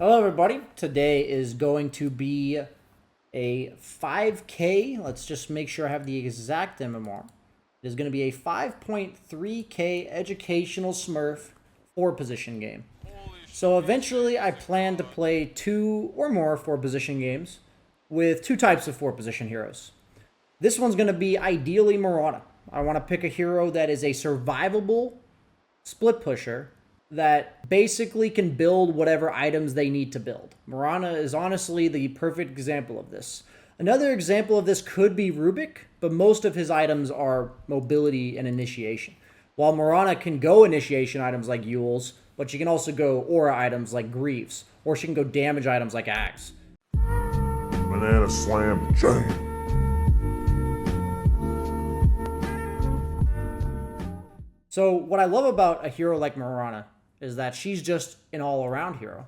Hello everybody, today is going to be a 5K, let's just make sure I have the exact MMR. It is going to be a 5.3K educational Smurf 4-position game. So eventually I plan to play 2 or more 4-position games with 2 types of 4-position heroes. This one's going to be ideally Marauder. I want to pick a hero that is a survivable split pusher that basically can build whatever items they need to build. Mirana is honestly the perfect example of this. Another example of this could be Rubik, but most of his items are mobility and initiation. While Mirana can go initiation items like Yules, but she can also go aura items like Greaves, or she can go damage items like Axe. Banana slam jam. So what I love about a hero like Mirana is that she's just an all-around hero.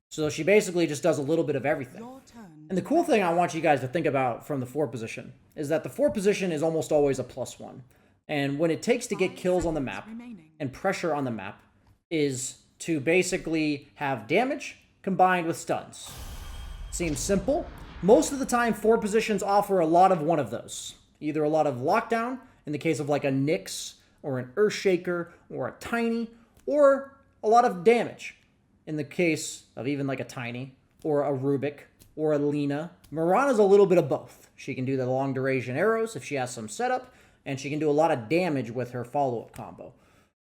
So she basically just does a little bit of everything. And the cool thing I want you guys to think about from the 4 position is that the 4 position is almost always a +1. And when it takes to get kills on the map and pressure on the map is to basically have damage combined with stuns. Seems simple. Most of the time, 4 positions offer a lot of one of those. Either a lot of lockdown, in the case of like a Nyx, or an Earthshaker, or a Tiny, or a lot of damage. In the case of even like a Tiny, or a Rubik, or a Lina. Mirana's a little bit of both. She can do the long duration arrows if she has some setup, and she can do a lot of damage with her follow-up combo.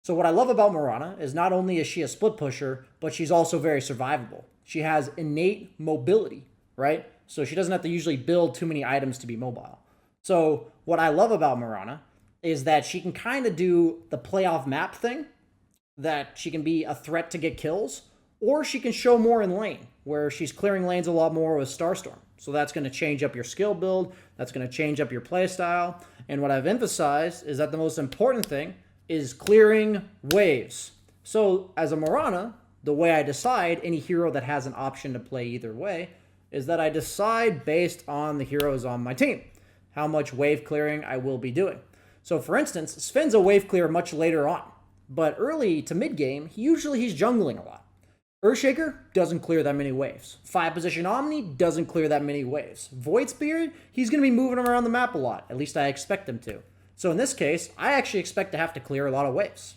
So what I love about Mirana is not only is she a split pusher, but she's also very survivable. She has innate mobility, right? So she doesn't have to usually build too many items to be mobile. So what I love about Mirana is that she can kind of do the playoff map thing, that she can be a threat to get kills, or she can show more in lane, where she's clearing lanes a lot more with Starstorm. So that's going to change up your skill build, that's going to change up your playstyle, and what I've emphasized is that the most important thing is clearing waves. So as a Mirana, the way I decide any hero that has an option to play either way is that I decide based on the heroes on my team, how much wave clearing I will be doing. So for instance, Sven's a wave clear much later on, but early to mid game, he's jungling a lot. Earthshaker doesn't clear that many waves. 5-position Omni doesn't clear that many waves. Void Spirit, he's going to be moving around the map a lot, at least I expect him to. So in this case, I actually expect to have to clear a lot of waves.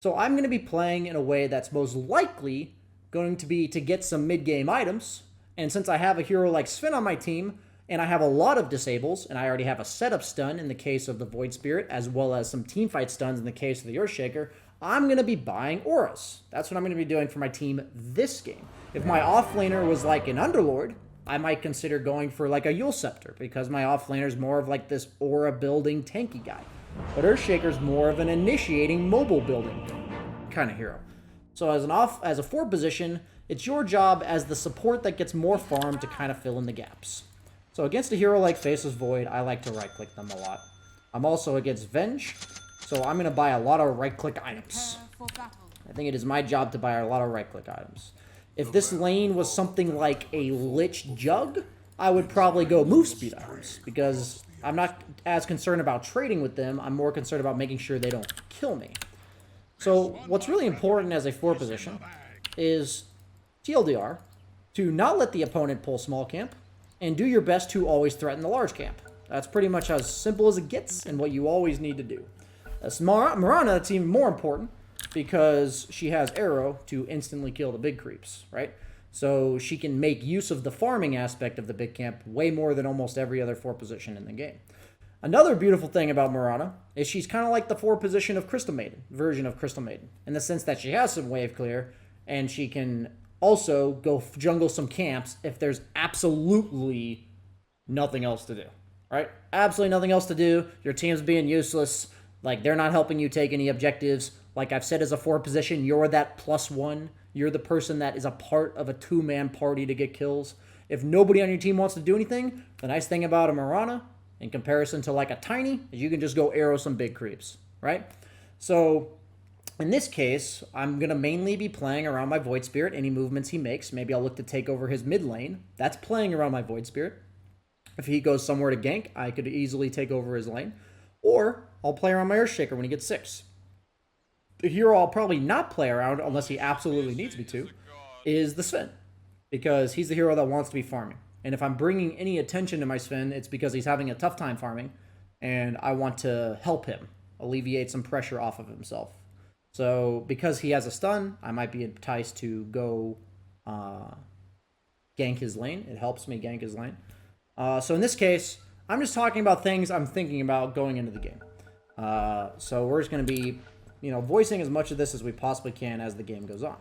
So I'm going to be playing in a way that's most likely going to be to get some mid-game items, and since I have a hero like Sven on my team, and I have a lot of disables, and I already have a setup stun in the case of the Void Spirit, as well as some teamfight stuns in the case of the Earthshaker, I'm going to be buying auras. That's what I'm going to be doing for my team this game. If my offlaner was like an Underlord, I might consider going for like a Yule Scepter, because my offlaner is more of like this aura building tanky guy. But Earthshaker's more of an initiating mobile building kind of hero. So as a 4 position, it's your job as the support that gets more farm to kind of fill in the gaps. So against a hero like Faceless Void, I like to right-click them a lot. I'm also against Venge, so I'm going to buy a lot of right-click items. I think it is my job to buy a lot of right-click items. If this lane was something like a Lich Jug, I would probably go move speed items, because I'm not as concerned about trading with them, I'm more concerned about making sure they don't kill me. So what's really important as a 4 position is TLDR, to not let the opponent pull small camp, and do your best to always threaten the large camp. That's pretty much as simple as it gets, and what you always need to do. As Mirana, it's even more important, because she has Arrow to instantly kill the big creeps, right? So she can make use of the farming aspect of the big camp way more than almost every other 4 position in the game. Another beautiful thing about Mirana is she's kind of like the 4 position of Crystal Maiden, version of Crystal Maiden, in the sense that she has some wave clear, and she can also go jungle some camps if there's absolutely nothing else to do, right? Absolutely nothing else to do. Your team's being useless. Like, they're not helping you take any objectives. Like I've said, as a 4 position, you're that +1. You're the person that is a part of a 2-man party to get kills. If nobody on your team wants to do anything, the nice thing about a Mirana, in comparison to like a Tiny, is you can just go arrow some big creeps, right? So in this case, I'm going to mainly be playing around my Void Spirit, any movements he makes. Maybe I'll look to take over his mid lane. That's playing around my Void Spirit. If he goes somewhere to gank, I could easily take over his lane. Or I'll play around my Earthshaker when he gets 6. The hero I'll probably not play around, unless he absolutely needs me to, is the Sven. because he's the hero that wants to be farming. And if I'm bringing any attention to my Sven, it's because he's having a tough time farming, and I want to help him alleviate some pressure off of himself. So because he has a stun, I might be enticed to go gank his lane. It helps me gank his lane. So in this case, I'm just talking about things I'm thinking about going into the game. So we're just going to be, voicing as much of this as we possibly can as the game goes on.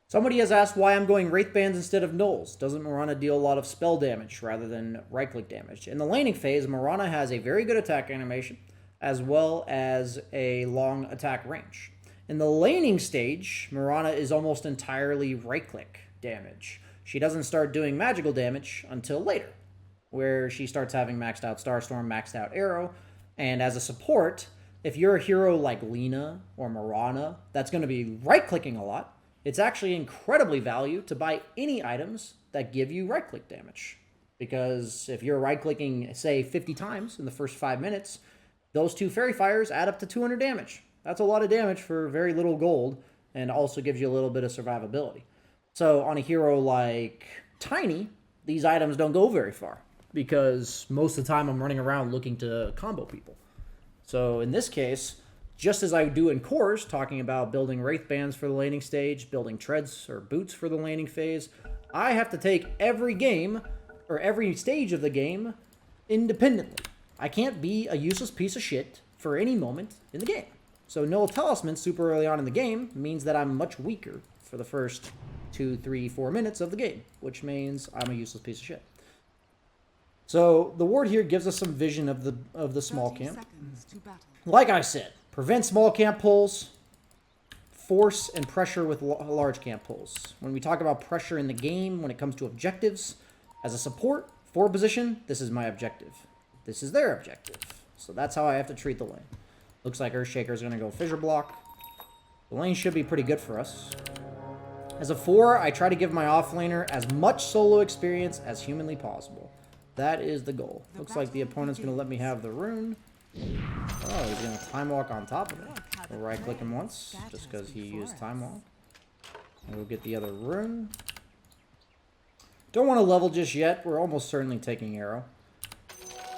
Somebody has asked why I'm going Wraith Bands instead of Nulls. Doesn't Mirana deal a lot of spell damage rather than right-click damage? In the laning phase, Mirana has a very good attack animation, as well as a long attack range. In the laning stage, Mirana is almost entirely right-click damage. She doesn't start doing magical damage until later, where she starts having maxed out Starstorm, maxed out Arrow, and as a support, if you're a hero like Lina or Mirana that's going to be right-clicking a lot, it's actually incredibly valuable to buy any items that give you right-click damage. Because if you're right-clicking, say, 50 times in the first 5 minutes, those 2 Fairy Fires add up to 200 damage. That's a lot of damage for very little gold, and also gives you a little bit of survivability. So on a hero like Tiny, these items don't go very far, because most of the time I'm running around looking to combo people. So in this case, just as I do in cores, talking about building Wraith Bands for the laning stage, building treads or boots for the laning phase, I have to take every game, or every stage of the game, independently. I can't be a useless piece of shit for any moment in the game. So no Talisman super early on in the game means that I'm much weaker for the first 2, 3, 4 minutes of the game, which means I'm a useless piece of shit. So the ward here gives us some vision of the small camp. Like I said, prevent small camp pulls, force and pressure with large camp pulls. When we talk about pressure in the game, when it comes to objectives, as a support, forward position, this is my objective. This is their objective. So that's how I have to treat the lane. Looks like Earthshaker is going to go Fissure Block. The lane should be pretty good for us. As a 4, I try to give my offlaner as much solo experience as humanly possible. That is the goal. Looks like the opponent's going to let me have the rune. Oh, he's going to Time Walk on top of it. We'll right-click him once, just because he used Time Walk. And we'll get the other rune. Don't want to level just yet. We're almost certainly taking Arrow.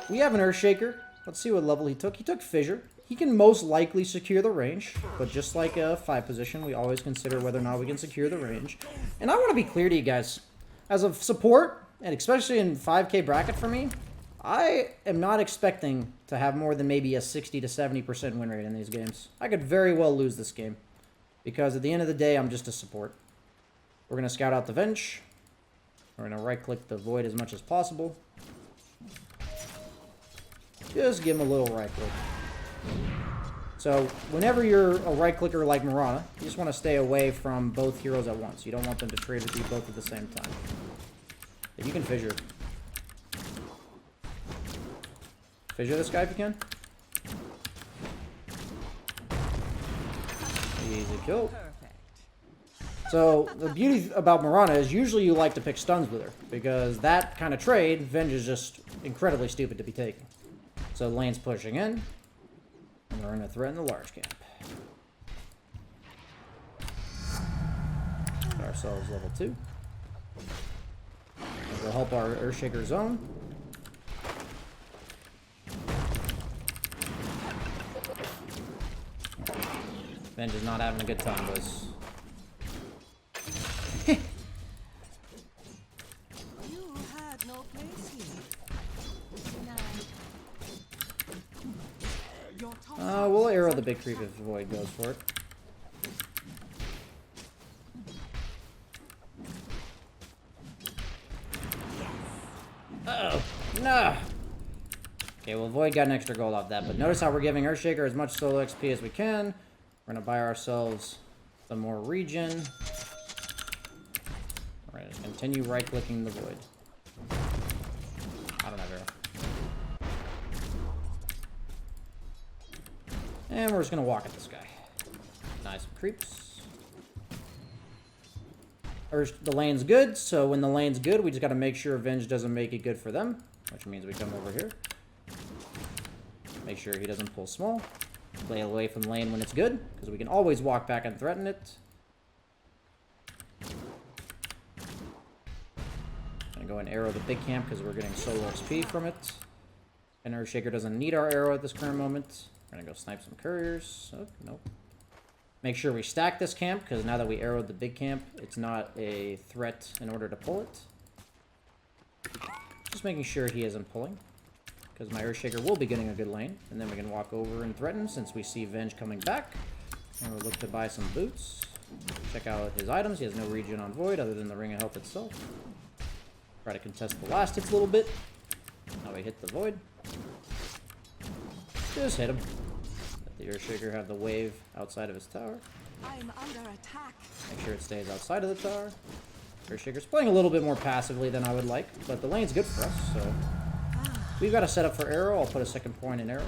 We have an Earthshaker. Let's see what level he took. He took Fissure. He can most likely secure the range, but just like a 5 position, we always consider whether or not we can secure the range. And I want to be clear to you guys. As a support, and especially in 5k bracket for me, I am not expecting to have more than maybe a 60 to 70% win rate in these games. I could very well lose this game, because at the end of the day, I'm just a support. We're going to scout out the Venge. We're going to right-click the Void as much as possible. Just give him a little right-click. So, whenever you're a right-clicker like Mirana, you just want to stay away from both heroes at once. You don't want them to trade with you both at the same time. If you can Fissure. Fissure this guy if you can. Easy kill. So, the beauty about Mirana is usually you like to pick stuns with her, because that kind of trade, Venge is just incredibly stupid to be taken. So, lane's pushing in. And we're going to threaten the large camp. Get ourselves level 2. We'll help our Earthshaker zone. Venge is not having a good time, boys. You had no place here. We'll arrow the big creep if Void goes for it. Uh-oh. No! Okay, well, Void got an extra gold off that, but notice how we're giving Earthshaker as much solo XP as we can. We're gonna buy ourselves some more regen. Alright, just continue right-clicking the Void. I don't have arrow. And we're just gonna walk at this guy. Nice creeps. The lane's good, so when the lane's good, we just gotta make sure Venge doesn't make it good for them, which means we come over here. Make sure he doesn't pull small. Play away from the lane when it's good, because we can always walk back and threaten it. Gonna go and arrow the big camp because we're getting solo XP from it. And Earthshaker doesn't need our arrow at this current moment. We're gonna go snipe some couriers. Oh, nope. Make sure we stack this camp, because now that we arrowed the big camp, it's not a threat in order to pull it. Just making sure he isn't pulling, because my Earthshaker will be getting a good lane. And then we can walk over and threaten, since we see Venge coming back. And we'll look to buy some boots. Check out his items. He has no regen on Void, other than the Ring of Health itself. Try to contest the last hits a little bit. Now we hit the Void. Just hit him. Let the Earthshaker have the wave outside of his tower. I'm under attack. Make sure it stays outside of the tower. Earthshaker's playing a little bit more passively than I would like, but the lane's good for us, so... We've got a setup for arrow. I'll put a second point in arrow.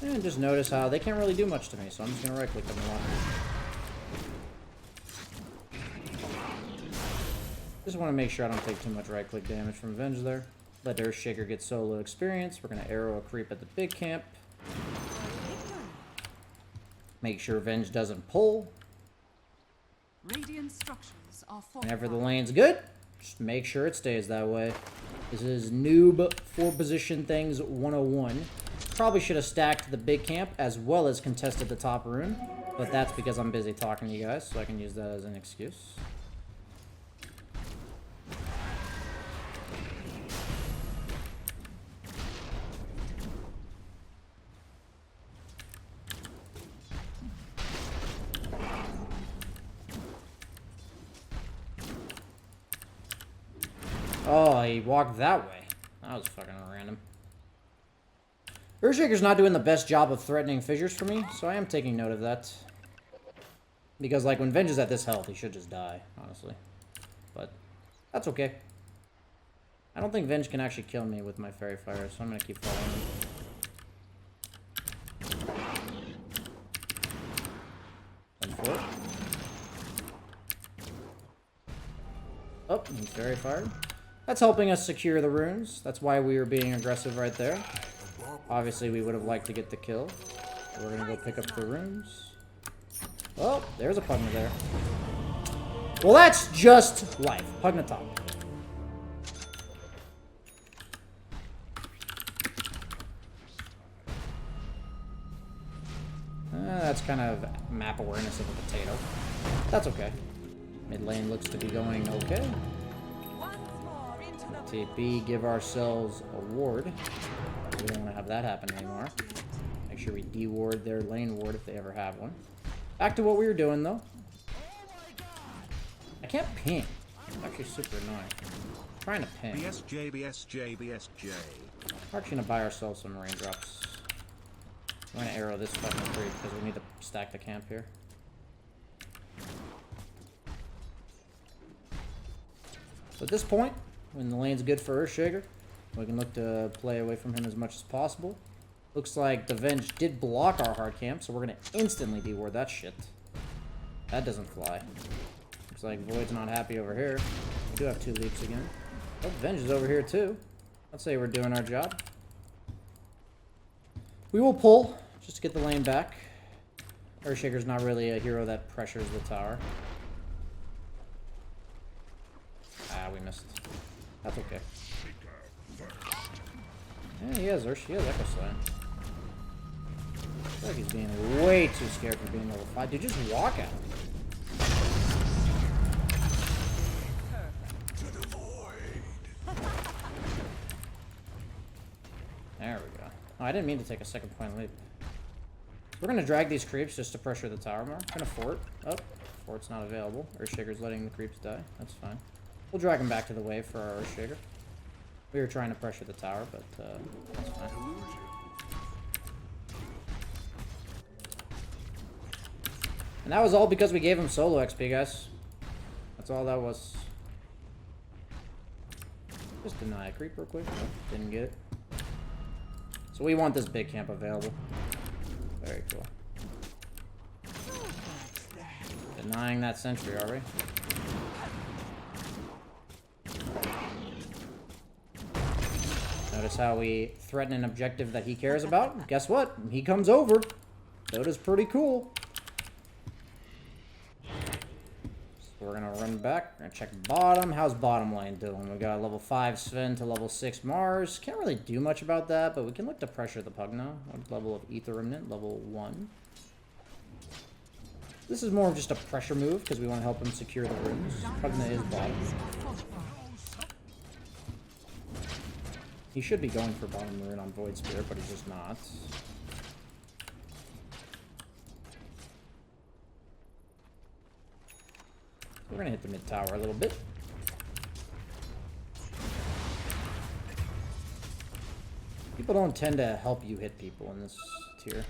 And just notice how they can't really do much to me, so I'm just going to right-click them a lot. Just want to make sure I don't take too much right-click damage from Venge there. Let Earthshaker get solo experience. We're going to arrow a creep at the big camp. Make sure Venge doesn't pull. Radiant structures are Whenever the lane's good, just make sure it stays that way. This is noob 4-position things 101. Probably should have stacked the big camp as well as contested the top rune. But that's because I'm busy talking to you guys, so I can use that as an excuse. Oh, he walked that way. That was fucking random. Earthshaker's not doing the best job of threatening fissures for me, so I am taking note of that. Because, like, when Venge is at this health, he should just die, honestly. But, that's okay. I don't think Venge can actually kill me with my Fairy Fire, so I'm gonna keep following him. Run for it. Oh, he's Fairy Fired. That's helping us secure the runes. That's why we were being aggressive right there. Obviously, we would have liked to get the kill. So we're going to go pick up the runes. Oh, there's a Pugna there. Well, that's just life. Pugna top. That's kind of map awareness of a potato. That's okay. Mid lane looks to be going okay. TP, give ourselves a ward. We don't want to have that happen anymore. Make sure we de-ward their lane ward if they ever have one. Back to what we were doing, though. I can't ping. It's actually super annoying. I'm trying to ping. BSJ, BSJ, BSJ. We're actually going to buy ourselves some raindrops. I'm going to arrow this fucking creep because we need to stack the camp here. So at this point, when the lane's good for Earthshaker, we can look to play away from him as much as possible. Looks like the Venge did block our hard camp, so we're going to instantly de-ward that shit. That doesn't fly. Looks like Void's not happy over here. We do have 2 leaks again. Oh, Venge is over here too. Let's say we're doing our job. We will pull, just to get the lane back. Earthshaker's not really a hero that pressures the tower. Ah, we missed. That's okay. Yeah, he has Echo Slam. I feel like he's being way too scared for being level 5. Dude, just walk out. There we go. Oh, I didn't mean to take a second point leap. We're gonna drag these creeps just to pressure the tower more. Gonna fort. Oh, fort's not available. Earthshaker's letting the creeps die. That's fine. We'll drag him back to the wave for our Earthshaker. We were trying to pressure the tower, but that's fine. And that was all because we gave him solo XP, guys. That's all that was. Just deny a creep real quick. Oh, didn't get it. So we want this big camp available. Very cool. Denying that sentry, are we? Notice how we threaten an objective that he cares about. Guess what? He comes over. Dota's pretty cool. We're gonna run back. We're gonna check bottom. How's bottom lane doing? We got a level 5 Sven to level 6 Mars. Can't really do much about that, but we can look to pressure the Pug now. What level of Ether Remnant? Level 1. This is more of just a pressure move because we want to help him secure the runes. Pugna is bottom. He should be going for bottom rune on Void Spirit, but he's just not. We're gonna hit the mid tower a little bit. People don't tend to help you hit people in this tier.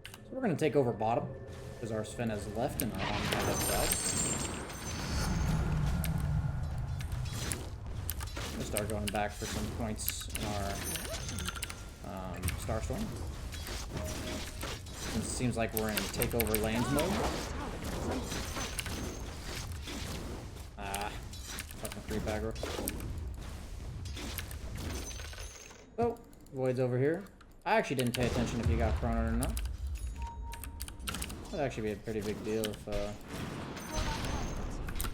So we're gonna take over bottom, because our Sven has left and our Omni has south. We'll start going back for some points in our Starstorm. It seems like we're in takeover lanes mode. Fucking creep aggro. Oh, Void's over here. I actually didn't pay attention if he got chronoed or not. That'd actually be a pretty big deal if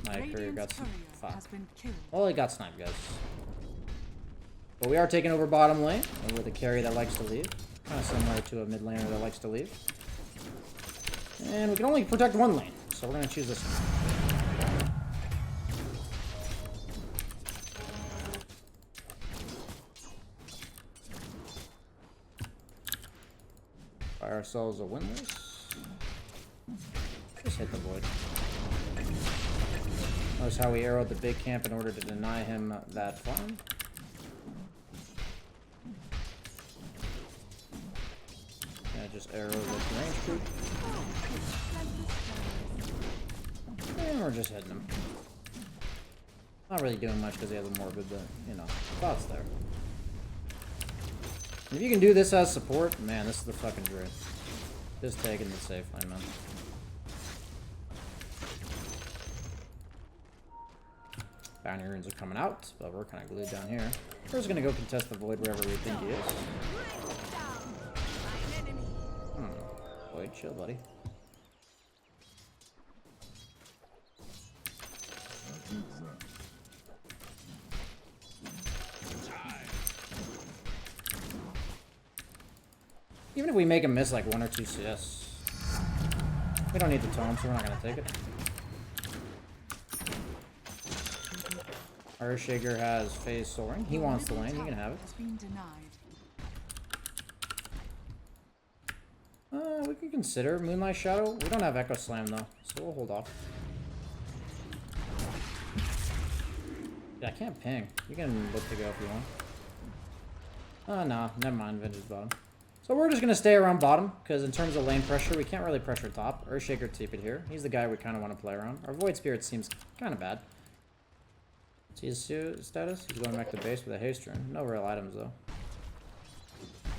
my courier got some. Well, he got sniped, guys. But we are taking over bottom lane with a carry that likes to leave. Kind of similar to a mid laner that likes to leave. And we can only protect one lane, so we're going to choose this one. Buy ourselves a windlass. Just hit the void. Notice how we arrowed the big camp in order to deny him that farm. And just arrow the range troop. And we're just hitting him. Not really doing much because he has a morbid, but you know, thoughts there. If you can do this as support, man, this is the fucking dream. Just taking the safe lane, man. Bounty runes are coming out, but we're kind of glued down here. We're just gonna go contest the void wherever we think he is. Void, chill, buddy. Even if we make him miss like 1 or 2 CS, we don't need the tome, so we're not gonna take it. Earthshaker has phase soaring. He wants the lane. He can have it. We can consider Moonlight Shadow. We don't have Echo Slam though, so we'll hold off. Yeah, I can't ping. You can look to go if you want. Oh, no. Never mind. Vintage bottom. So we're just going to stay around bottom, because in terms of lane pressure, we can't really pressure top. Earthshaker TP'd here. He's the guy we kind of want to play around. Our Void Spirit seems kind of bad. See his status? He's going back to base with a haste rune. No real items, though.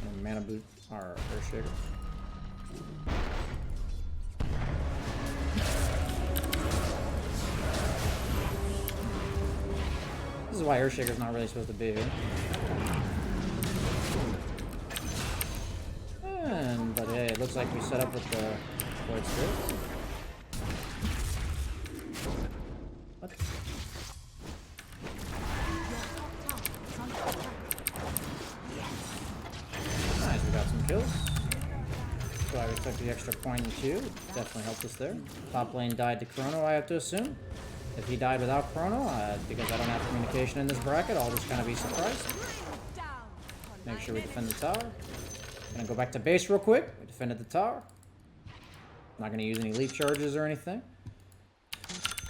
And mana boot our Earthshaker. This is why Earthshaker's not really supposed to be here. But hey, it looks like we set up with the Void Spirit. What? Nice, we got some kills. So we took the extra point in Q. Definitely helped us there. Top lane died to Chrono, I have to assume. If he died without Chrono, because I don't have communication in this bracket, I'll just kind of be surprised. Make sure we defend the tower. Gonna go back to base real quick. We defended the tower. Not gonna use any leaf charges or anything.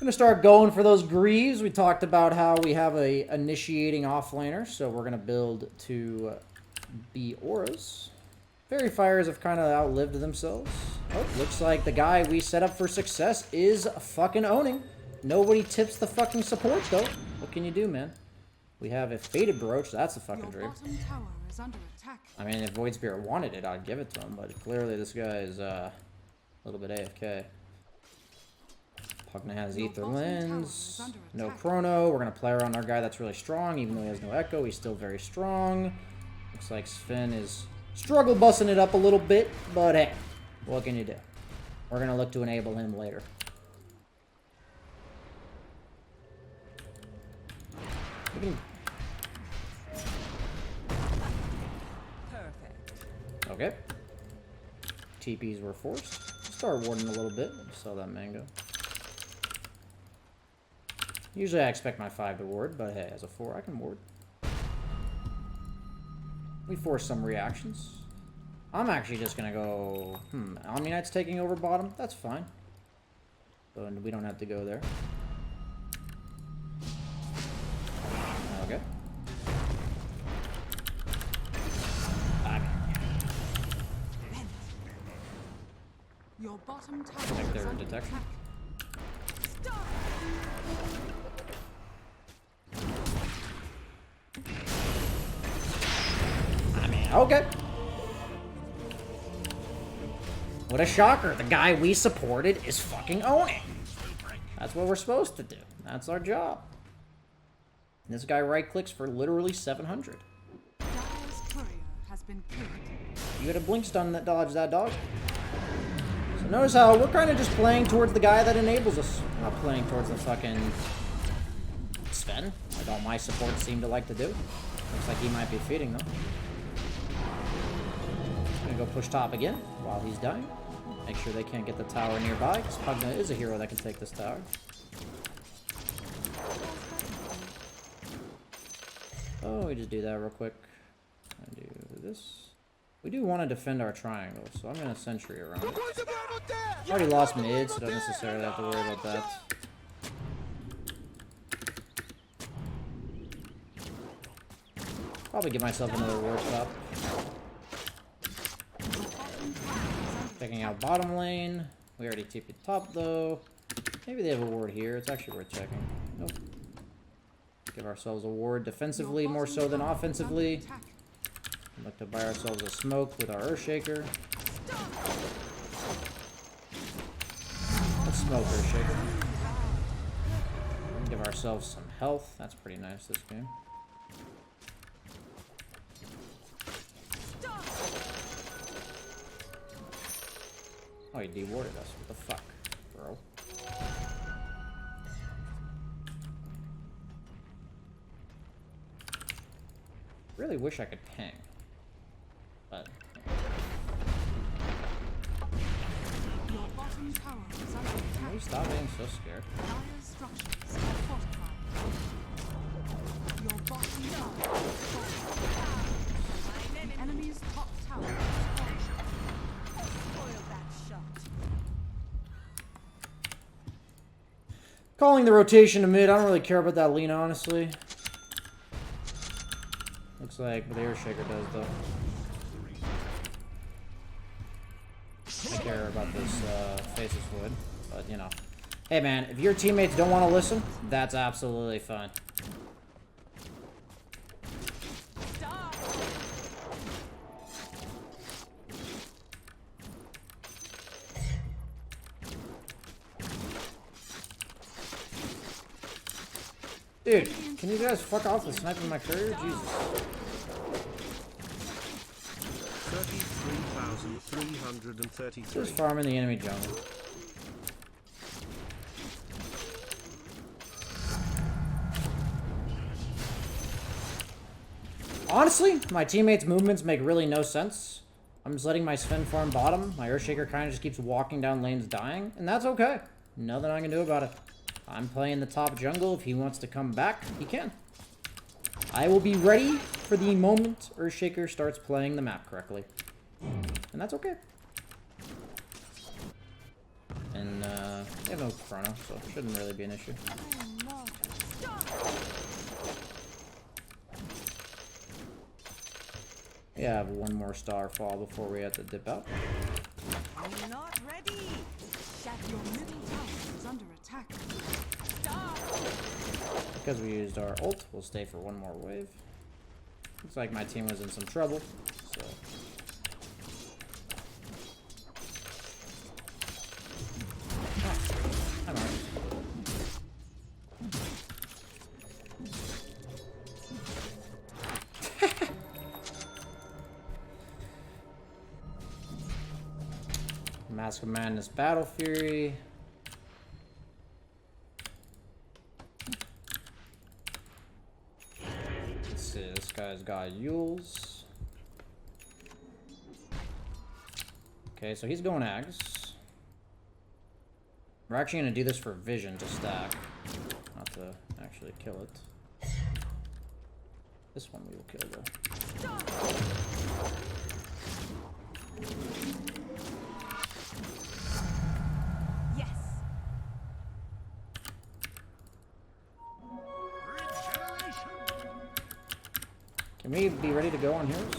Gonna start going for those greaves. We talked about how we have a initiating offlaner, so we're gonna build to be auras. Fairy fires have kind of outlived themselves. Oh, looks like the guy we set up for success is fucking owning. Nobody tips the fucking support though. What can you do, man? We have a faded brooch. That's a fucking dream. I mean, if Void Spirit wanted it, I'd give it to him, but clearly this guy is a little bit AFK. Pugna has Ether Lens, no Chrono. We're going to play around our guy that's really strong. Even though he has no Echo, he's still very strong. Looks like Sven is struggle busting it up a little bit, but hey, what can you do? We're going to look to enable him later. We can... Perfect. Okay. TPs were forced. Start warding a little bit. Sell that mango. Usually I expect my 5 to ward, but hey, as a 4 I can ward. We force some reactions. I'm actually just gonna go... Omni Knight's taking over bottom. That's fine. So we don't have to go there. Okay. Your bottom tower Protect is their under detection. attack. Stop! Okay. What a shocker. The guy we supported is fucking owning. That's what we're supposed to do. That's our job. And this guy right-clicks for literally 700. Dyer's courier has been killed. You had a blink stun that dodged that dog. So notice how we're kind of just playing towards the guy that enables us. We're not playing towards the fucking Sven, like all my supports seem to like to do. Looks like he might be feeding them. Gonna go push top again while he's dying. Make sure they can't get the tower nearby, because Pugna is a hero that can take this tower. Oh, we just do that real quick. I do this. We do want to defend our triangle, so I'm gonna sentry around it. Already lost mid, so don't necessarily have to worry about that. Probably give myself another ward top. Checking out bottom lane. We already TP'd top though. Maybe they have a ward here. It's actually worth checking. Nope. Give ourselves a ward defensively more so than offensively. Look to buy ourselves a smoke with our Earthshaker. Let's smoke Earthshaker. Give ourselves some health. That's pretty nice this game. Oh, he de-warded us. What the fuck, bro? Really wish I could ping. But... Your bottom tower is under Can attack. we stop being so scared? Dyer's structures are fortified. Your bottom tower is fortified. The enemy's top tower is fortified. Spoil that shot. Calling the rotation to mid. I don't really care about that Lena, honestly. Looks like what the Earthshaker does, though. I care about this Faceless Wood, but you know. Hey man, if your teammates don't want to listen, that's absolutely fine. Stop! Dude, can you guys fuck off with sniping my courier? Jesus. 33,333. Just farming the enemy jungle. Honestly, my teammates' movements make really no sense. I'm just letting my Sven farm bottom. My Earthshaker kind of just keeps walking down lanes dying, and that's okay. Nothing I can do about it. I'm playing the top jungle. If he wants to come back, he can. I will be ready for the moment Earthshaker starts playing the map correctly. And that's okay. And, they have no chrono, so it shouldn't really be an issue. We have one more star fall before we have to dip out. I'm not ready. Your middle tower is under attack. Stop! Because we used our ult, we'll stay for one more wave. Looks like my team was in some trouble, so... I'm alright. Mask of Madness Battle Fury. see. This guy's got Yules. Okay, so he's going Ags. We're actually going to do this for vision to stack, not to actually kill it. This one we will kill, though. Yes. Can we be ready to go on heroes?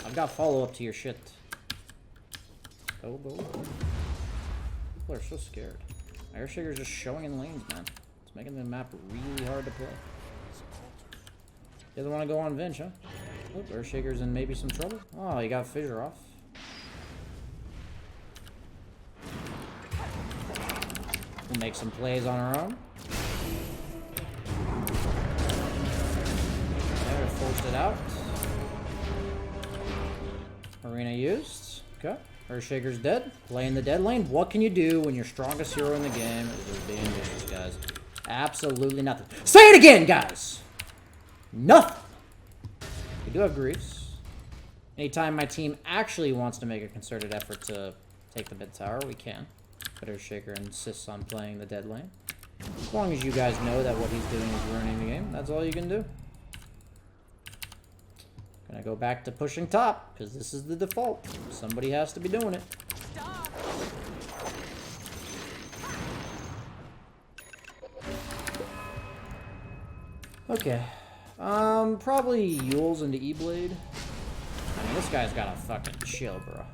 I've got follow-up to your shit. Go, go. People are so scared. Airshaker's just showing in lanes, man. It's making the map really hard to play. You doesn't want to go on Vinch, huh? Oop, Airshaker's in maybe some trouble. Oh, you got Fissure off. We'll make some plays on our own. There, forced it out. Arena used. Okay. Earthshaker's dead. Play in the dead lane. What can you do when your strongest hero in the game is just being vicious, guys? Absolutely nothing. Say it again, guys! Nothing! We do have griefs. Anytime my team actually wants to make a concerted effort to take the mid tower, we can. But Earthshaker insists on playing the dead lane. As long as you guys know that what he's doing is ruining the game, that's all you can do. Gonna go back to pushing top, because this is the default. Somebody has to be doing it. Okay. Probably Yules into E-Blade. I mean, this guy's gotta fucking chill, bro.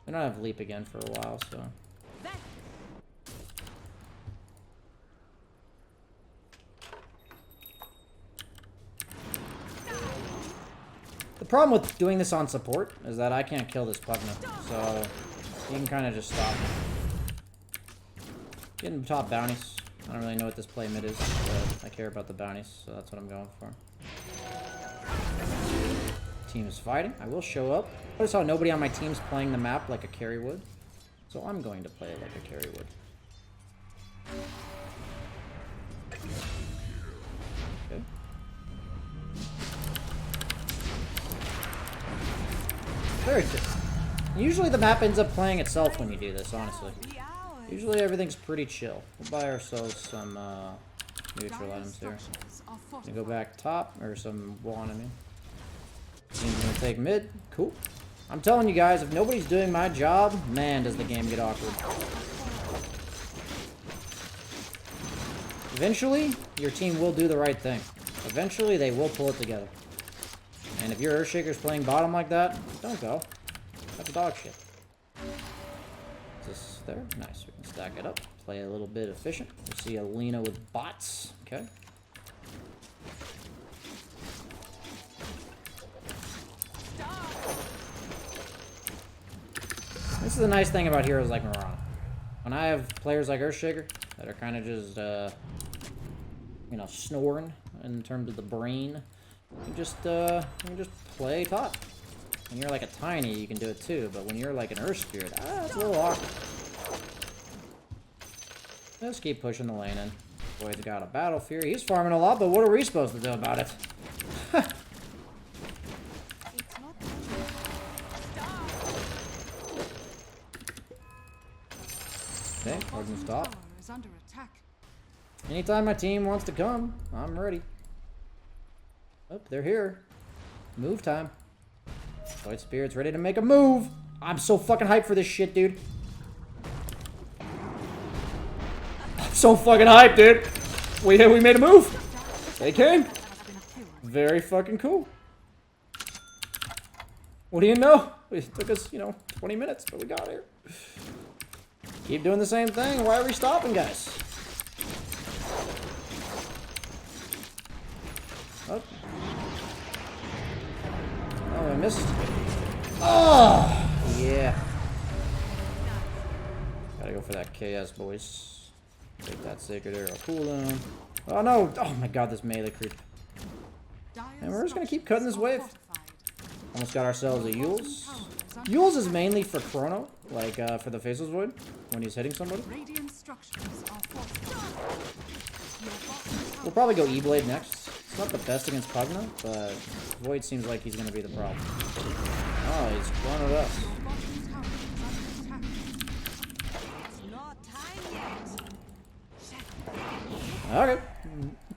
We don't have Leap again for a while, so... The problem with doing this on support is that I can't kill this Pugna, so you can kind of just stop. Getting top bounties. I don't really know what this play mid is, but I care about the bounties, so that's what I'm going for. Team is fighting. I will show up. Notice how nobody on my team's playing the map like a carry would, so I'm going to play it like a carry would. Okay. Very good. Usually the map ends up playing itself when you do this, honestly. Usually everything's pretty chill. We'll buy ourselves some neutral items here. Gonna go back top, or some wall, I mean. Team's gonna take mid. Cool. I'm telling you guys, if nobody's doing my job, man, does the game get awkward. Eventually, your team will do the right thing. Eventually, they will pull it together. And if your Earthshaker's playing bottom like that, don't go. That's dog shit. Is this there? Nice. We can stack it up. Play a little bit efficient. We see Alina with bots. Okay. This is the nice thing about heroes like Mirana. When I have players like Earthshaker that are kind of just, you know, snoring in terms of the brain, you just play top. When you're like a tiny, you can do it too, but when you're like an Earth Spirit, it's a little awkward. Let's keep pushing the lane in. Boy's got a Battle Fury. He's farming a lot, but what are we supposed to do about it? Okay, Organ stop. Anytime my team wants to come, I'm ready. Oh, they're here. Move time. White Spirit's ready to make a move. I'm so fucking hyped for this shit, dude. I'm so fucking hyped, dude. We made a move. They came. Very fucking cool. What do you know? It took us, 20 minutes, but we got here. Keep doing the same thing. Why are we stopping, guys? Oh. Oh, I missed. Oh, yeah. Gotta go for that KS, boys. Take that Sacred Arrow cooldown. Oh, no. Oh, my God, this melee creep. And we're just gonna keep cutting this wave. Almost got ourselves a Yules. Yules is mainly for Chrono, like for the Faceless Void, when he's hitting somebody. Radiant structures are fortified. Your bottom tower We'll probably go E-Blade next. It's not the best against Pugna, but Void seems like he's going to be the problem. Oh, he's Chrono'd us. Your bottom tower is under attack. It's not time yet.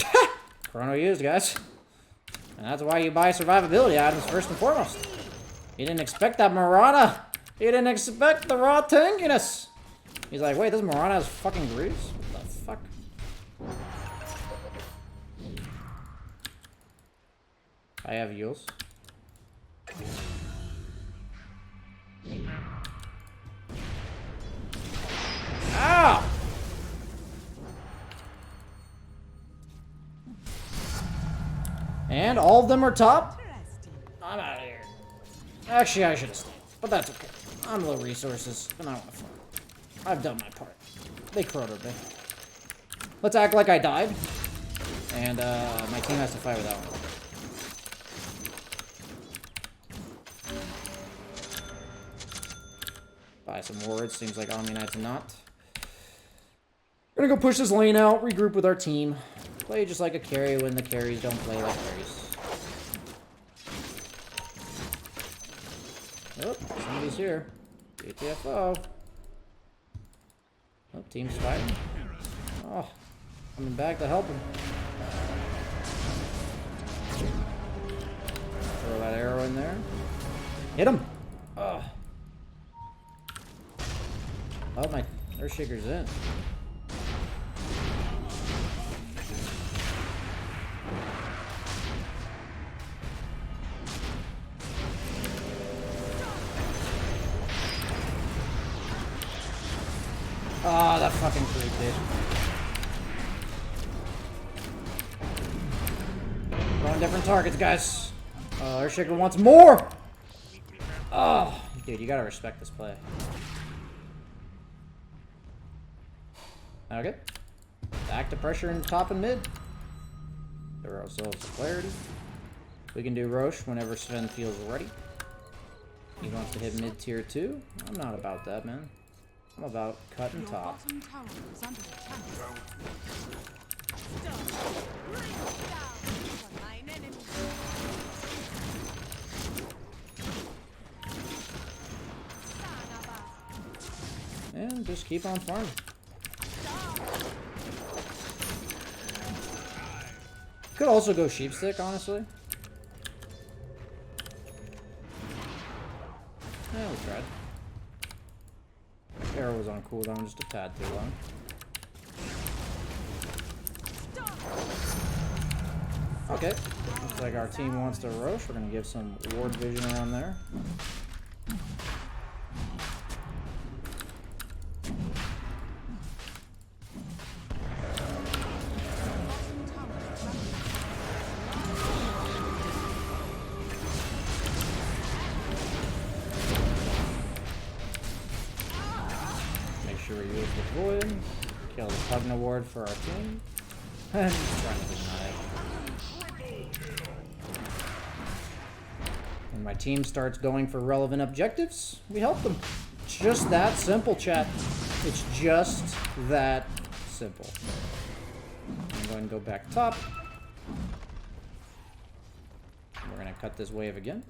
Okay. Chrono used, guys. And that's why you buy survivability items first and foremost. You didn't expect that Mirana. You didn't expect the raw tankiness. He's like, wait, this Mirana has fucking greaves? What the fuck? I have Yules. Ow! And all of them are top? I'm out of here. Actually, I should have stayed. But that's okay. I'm low resources, and I want to farm. I've done my part. They crowed me. Let's act like I died. And my team has to fight without me. Buy some wards. Seems like Omni Knight's not. We're gonna go push this lane out, regroup with our team. Play just like a carry when the carries don't play like carries. Oh, somebody's here. GTFO. Oh, team's fighting. Oh, coming back to help him. Throw that arrow in there. Hit him! Oh. Oh, my Earthshaker's in. Oh, that fucking creep, dude. Going different targets, guys. Oh, Earthshaker wants more! Oh, dude, you gotta respect this play. Okay. Back to pressure in top and mid. Give ourselves clarity. We can do Roche whenever Sven feels ready. He wants to hit mid tier 2. I'm not about that, man. I'm about cutting Your top. bottom tower is under attack. Bring it down for mine enemy. And just keep on farming. Could also go Sheepstick, honestly. Yeah, we tried. Arrow was on cooldown just a tad too long. Okay. Looks like our team wants to Roche. We're gonna give some ward vision around there. Make sure we use the void. Kill the Pugna ward for our team. Just trying to deny it. When my team starts going for relevant objectives, we help them. It's just that simple, chat. It's just that simple. I'm going to go back top. We're going to cut this wave again.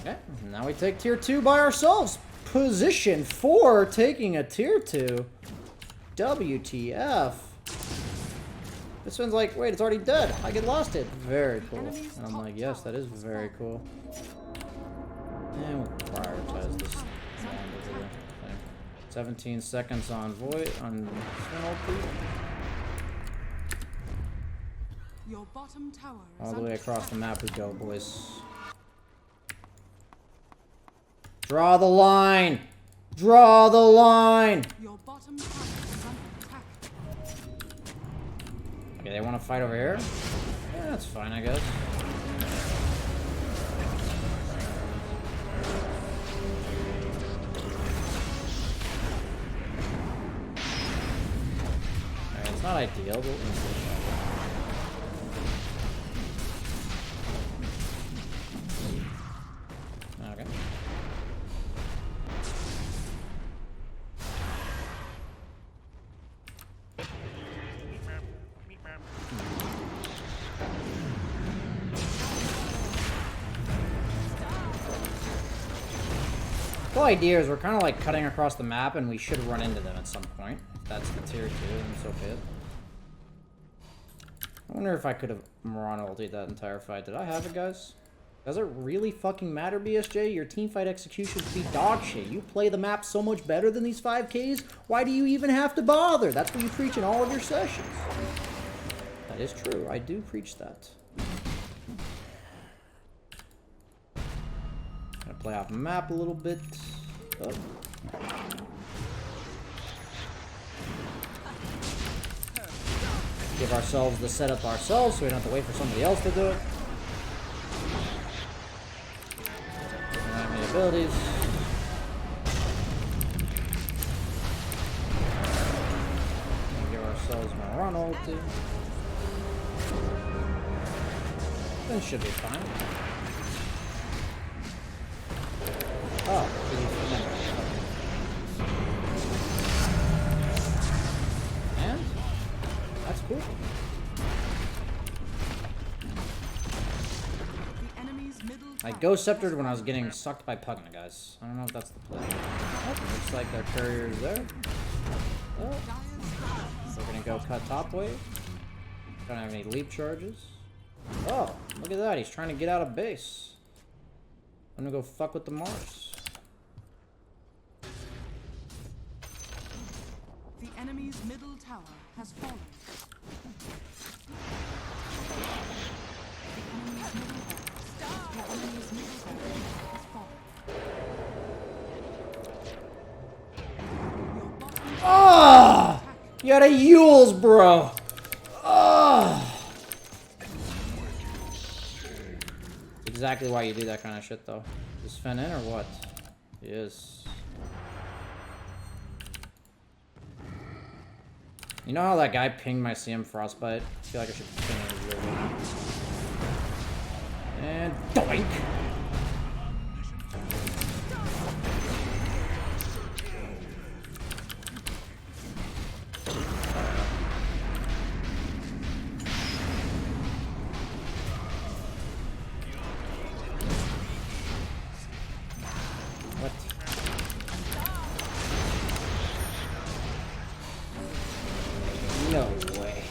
Okay, now we take tier 2 by ourselves. Position 4 taking a tier 2. WTF. This one's like, wait, it's already dead. I get lost it. Very cool. And I'm like, yes, that is very cool. And we'll prioritize this. 17 seconds on Void, on Sven. Your bottom tower is All the way under across attack. the map we go, boys. Draw the line! Draw the line! Your bottom tower is under attack. Okay, they want to fight over here? Yeah, that's fine, I guess. Alright, it's not ideal, but we'll see. Okay. The whole idea is we're kind of like cutting across the map, and we should run into them at some point. If that's the tier 2, then so be it. I wonder if I could have Mirana ultied that entire fight. Did I have it, guys? Does it really fucking matter, BSJ? Your teamfight execution should be dog shit. You play the map so much better than these 5Ks. Why do you even have to bother? That's what you preach in all of your sessions. That is true. I do preach that. Gonna play off map a little bit. Oh. Give ourselves the setup ourselves so we don't have to wait for somebody else to do it. Don't have any abilities. Give ourselves Marano ulti. Then should be fine. Oh, and that's cool. The enemy's middle I tower ghost sceptered when I was getting sucked by Pugna, guys. I don't know if that's the play. Oh, looks like their courier is there. Oh, we're gonna go cut top wave. Don't have any leap charges. Oh, look at that. He's trying to get out of base. I'm gonna go fuck with the Mars. The enemy's middle tower has fallen. The enemy's middle tower has fallen. Your bottom Ah! You had a Yules, bro. Ah! Exactly why you do that kind of shit, though. Is Fen in or what? He is. You know how that guy pinged my CM Frostbite? I feel like I should ping him as well. And doink! What? No way.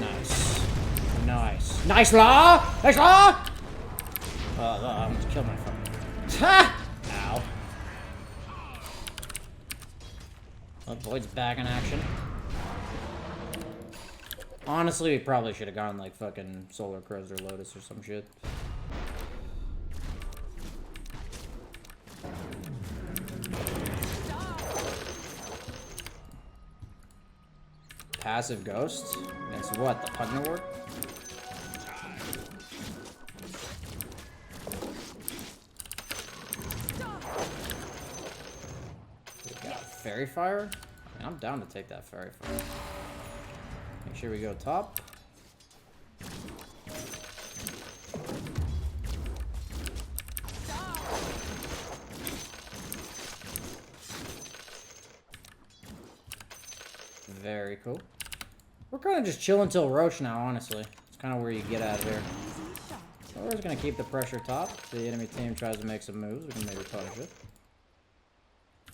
Nice. Nice. Nice law! Nice law! Oh, I almost killed my fucking. Ha! Ow. Oh, Void's back in action. Honestly, we probably should have gone like fucking Solar Crows or Lotus or some shit. Passive Ghost? Against what? The Pugna Ward? We got Fairy Fire? I mean, I'm down to take that Fairy Fire. Make sure we go top. Very cool. We're kind of just chilling till Roche now, honestly. It's kind of where you get out of here. So we're just going to keep the pressure top. If the enemy team tries to make some moves, we can maybe punish it.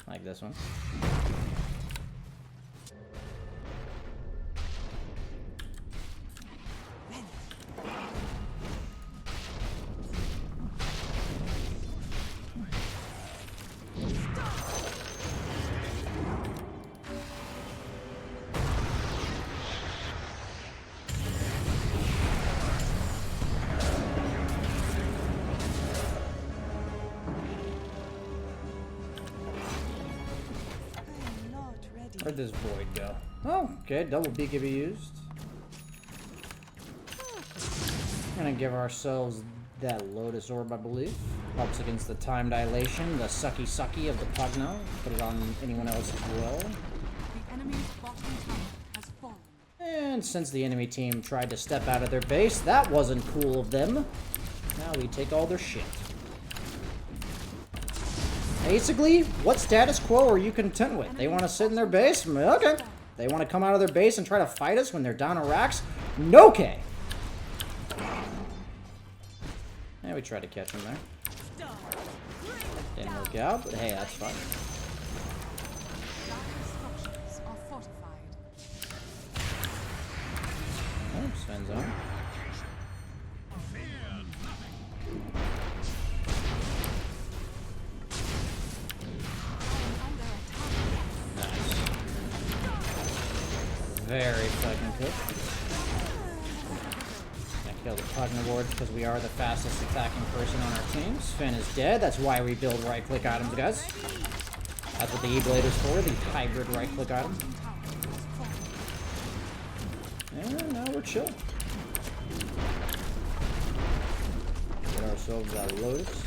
Like this one. Where'd this void go? Oh, okay, double B can be used. Gonna give ourselves that Lotus Orb, I believe. Helps against the time dilation, the sucky of the Pugna. Put it on anyone else as well. The enemy's bottom tower has fallen. And since the enemy team tried to step out of their base, that wasn't cool of them. Now we take all their shit. Basically, what status quo are you content with? They want to sit in their base? Okay. They want to come out of their base and try to fight us when they're down to racks? No K. Yeah, we tried to catch him there. Didn't work out, but hey, that's fine. Structures are fortified. Oh, Sven's on. Very fucking good. I killed the Pugna Wards because we are the fastest attacking person on our team. Sven is dead. That's why we build right-click items, guys. That's what the E-Blade is for, the hybrid right-click item. And now we're chill. Get ourselves that Lotus.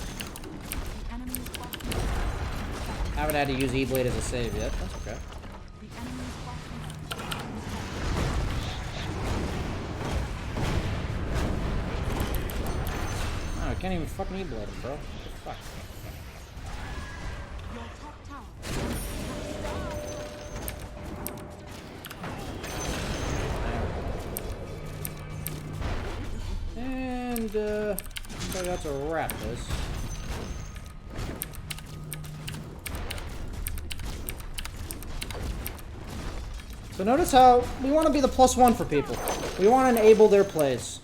Haven't had to use E-Blade as a save yet. That's okay. I can't even fucking E-Blade him, bro. What the fuck? Your top tower. And, I got to wrap this. So notice how we want to be the +1 for people. We want to enable their plays.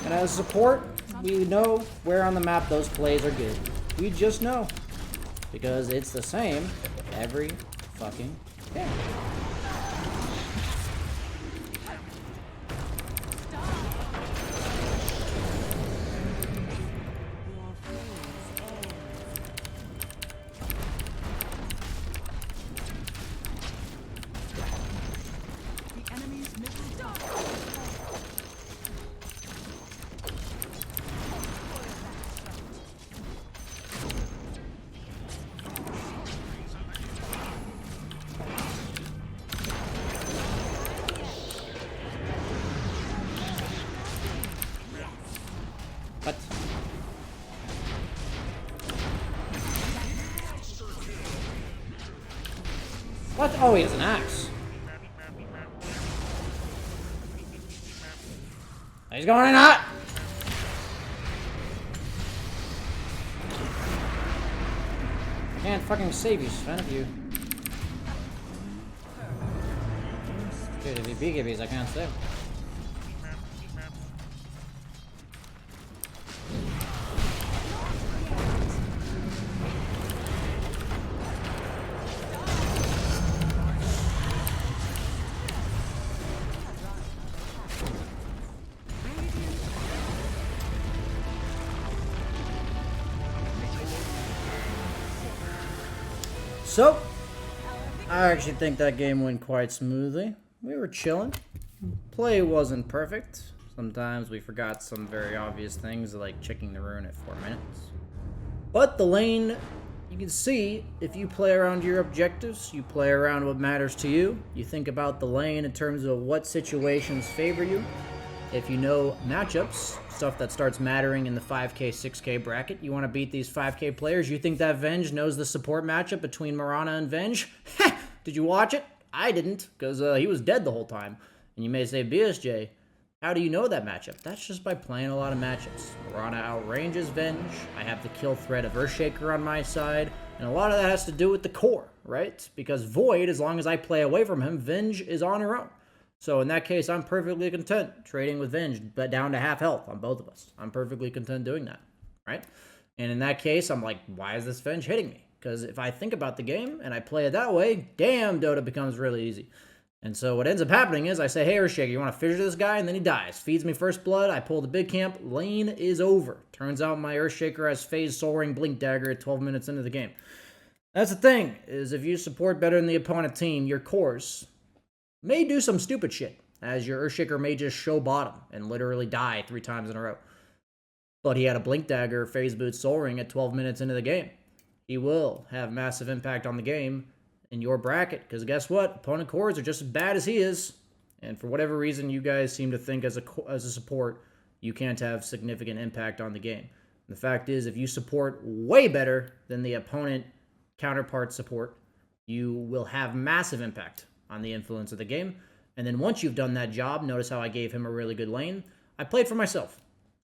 And as support, we know where on the map those plays are good. We just know. Because it's the same every fucking game. The enemy's middle tower. What? What? Oh, he has an axe. He's going in hot. I can't fucking save you, Sven, if you... Dude, if you BKBs, I can't save. So, I actually think that game went quite smoothly. We were chilling. Play wasn't perfect. Sometimes we forgot some very obvious things like checking the rune at 4 minutes. But the lane, you can see, if you play around your objectives, you play around what matters to you, you think about the lane in terms of what situations favor you. If you know matchups, stuff that starts mattering in the 5k, 6k bracket, you want to beat these 5k players, you think that Venge knows the support matchup between Mirana and Venge? Did you watch it? I didn't, because he was dead the whole time. And you may say, BSJ, how do you know that matchup? That's just by playing a lot of matchups. Mirana outranges Venge, I have the kill threat of Earthshaker on my side, and a lot of that has to do with the core, right? Because Void, as long as I play away from him, Venge is on her own. So in that case, I'm perfectly content trading with Venge, but down to half health on both of us. I'm perfectly content doing that, right? And in that case, I'm like, why is this Venge hitting me? Because if I think about the game and I play it that way, damn, Dota becomes really easy. And so what ends up happening is I say, hey, Earthshaker, you want to fissure this guy? And then he dies. Feeds me first blood. I pull the big camp. Lane is over. Turns out my Earthshaker has phase Soul Ring Blink Dagger at 12 minutes into the game. That's the thing, is if you support better than the opponent team, your cores may do some stupid shit, as your Earthshaker may just show bottom and literally die 3 times in a row. but he had a Blink Dagger, Phase Boot, Soul Ring at 12 minutes into the game. He will have massive impact on the game in your bracket, because guess what? Opponent cores are just as bad as he is, and for whatever reason, you guys seem to think as a support, you can't have significant impact on the game. And the fact is, if you support way better than the opponent counterpart support, you will have massive impact on the influence of the game. And then once you've done that job, notice how I gave him a really good lane. I played for myself.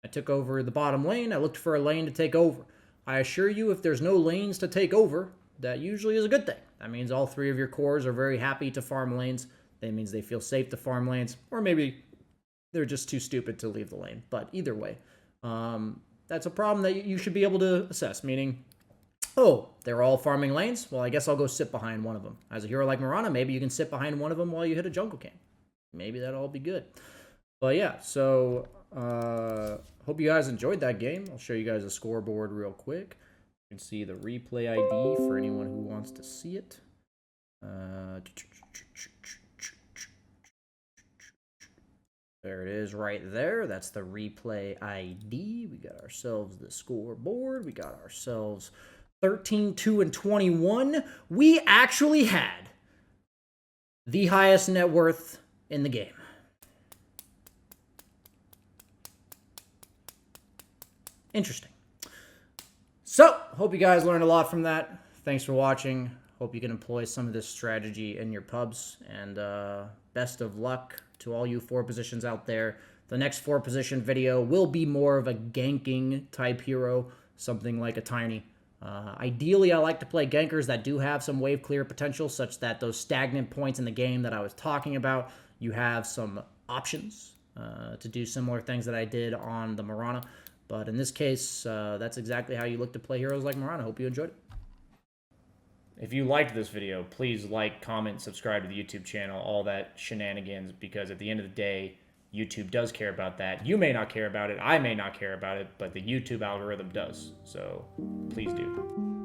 I took over the bottom lane. I looked for a lane to take over. I assure you, if there's no lanes to take over, that usually is a good thing. That means all 3 of your cores are very happy to farm lanes. That means they feel safe to farm lanes. Or maybe they're just too stupid to leave the lane. But either way, that's a problem that you should be able to assess. Meaning, oh, they're all farming lanes? Well, I guess I'll go sit behind one of them. As a hero like Mirana, maybe you can sit behind one of them while you hit a jungle camp. Maybe that'll all be good. But yeah, so hope you guys enjoyed that game. I'll show you guys the scoreboard real quick. You can see the replay ID for anyone who wants to see it. There it is right there. That's the replay ID. We got ourselves the scoreboard. We got ourselves 13, 2, and 21. We actually had the highest net worth in the game. Interesting. So, hope you guys learned a lot from that. Thanks for watching. Hope you can employ some of this strategy in your pubs. And best of luck to all you 4 positions out there. The next 4 position video will be more of a ganking type hero, something like a Tiny. Ideally, I like to play gankers that do have some wave clear potential, such that those stagnant points in the game that I was talking about, you have some options to do similar things that I did on the Mirana. But in this case, that's exactly how you look to play heroes like Mirana. Hope you enjoyed it. If you liked this video, please like, comment, subscribe to the YouTube channel, all that shenanigans, because at the end of the day, YouTube does care about that. You may not care about it, I may not care about it, but the YouTube algorithm does. So please do.